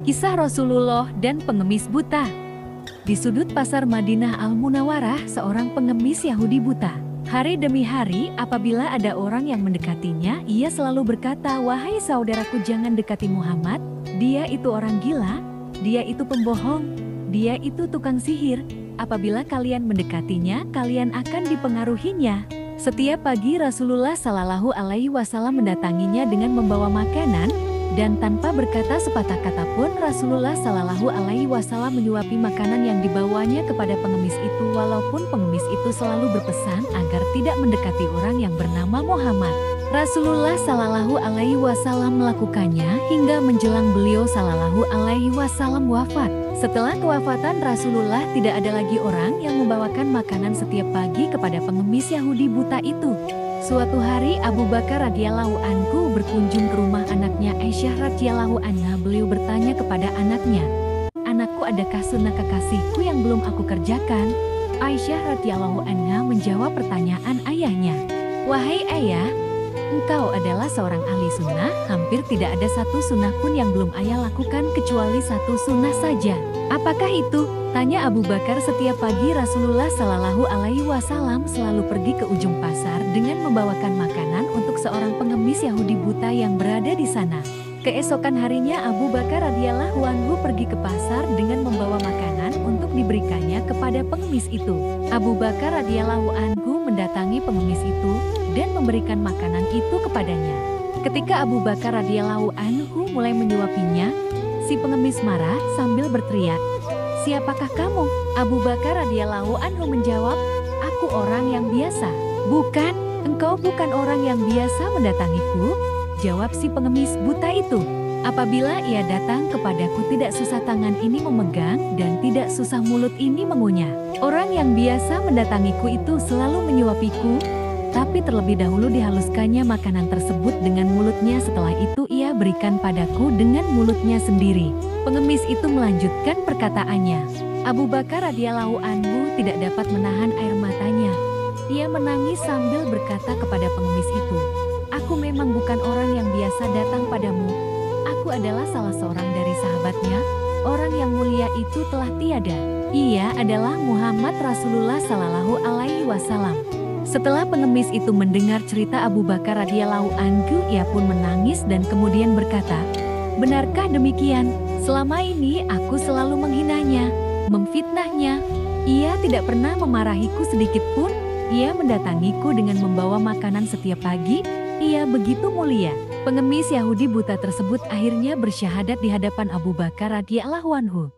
Kisah Rasulullah dan pengemis buta. Di sudut pasar Madinah Al-Munawwarah, seorang pengemis Yahudi buta. Hari demi hari, apabila ada orang yang mendekatinya, ia selalu berkata, "Wahai saudaraku, jangan dekati Muhammad. Dia itu orang gila, dia itu pembohong, dia itu tukang sihir. Apabila kalian mendekatinya, kalian akan dipengaruhinya." Setiap pagi Rasulullah Shallallahu Alaihi Wasallam mendatanginya dengan membawa makanan, dan tanpa berkata sepatah kata pun Rasulullah Shallallahu Alaihi Wasallam menyuapi makanan yang dibawanya kepada pengemis itu, walaupun pengemis itu selalu berpesan agar tidak mendekati orang yang bernama Muhammad. Rasulullah Shallallahu Alaihi Wasallam melakukannya hingga menjelang beliau Shallallahu Alaihi Wasallam wafat. Setelah kewafatan Rasulullah, tidak ada lagi orang yang membawakan makanan setiap pagi kepada pengemis Yahudi buta itu. Suatu hari Abu Bakar radhiyallahu anhu berkunjung ke rumah anaknya Aisyah radhiyallahu anha. Beliau bertanya kepada anaknya, "Anakku, adakah sunnah kekasihku yang belum aku kerjakan?" Aisyah radhiyallahu anha menjawab pertanyaan ayahnya, "Wahai ayah, engkau adalah seorang ahli sunnah, hampir tidak ada satu sunnah pun yang belum ayah lakukan kecuali satu sunnah saja." "Apakah itu?" tanya Abu Bakar. Setiap pagi Rasulullah Shallallahu Alaihi Wasallam selalu pergi ke ujung pasar dengan membawakan makanan untuk seorang pengemis Yahudi buta yang berada di sana. Keesokan harinya Abu Bakar radhiyallahu anhu pergi ke pasar dengan membawa makanan untuk diberikannya kepada pengemis itu. Abu Bakar radhiyallahu anhu mendatangi pengemis itu dan memberikan makanan itu kepadanya. Ketika Abu Bakar radhiyallahu anhu mulai menyuapinya, si pengemis marah sambil berteriak, "Siapakah kamu?" Abu Bakar radhiyallahu anhu menjawab, "Aku orang yang biasa." "Bukan, engkau bukan orang yang biasa mendatangiku," jawab si pengemis buta itu. "Apabila ia datang kepadaku, tidak susah tangan ini memegang dan tidak susah mulut ini mengunyah. Orang yang biasa mendatangiku itu selalu menyuapiku, tapi terlebih dahulu dihaluskannya makanan tersebut dengan mulutnya, setelah itu ia berikan padaku dengan mulutnya sendiri." Pengemis itu melanjutkan perkataannya. Abu Bakar radhiyallahu anhu tidak dapat menahan air matanya. Ia menangis sambil berkata kepada pengemis itu, "Aku memang bukan orang yang biasa datang padamu. Aku adalah salah seorang dari sahabatnya. Orang yang mulia itu telah tiada. Ia adalah Muhammad Rasulullah Shallallahu Alaihi Wasallam." Setelah pengemis itu mendengar cerita Abu Bakar radhiyallahu anhu, ia pun menangis dan kemudian berkata, "Benarkah demikian? Selama ini aku selalu menghinanya, memfitnahnya. Ia tidak pernah memarahiku sedikit pun. Ia mendatangiku dengan membawa makanan setiap pagi. Ia begitu mulia." Pengemis Yahudi buta tersebut akhirnya bersyahadat di hadapan Abu Bakar radhiyallahu anhu.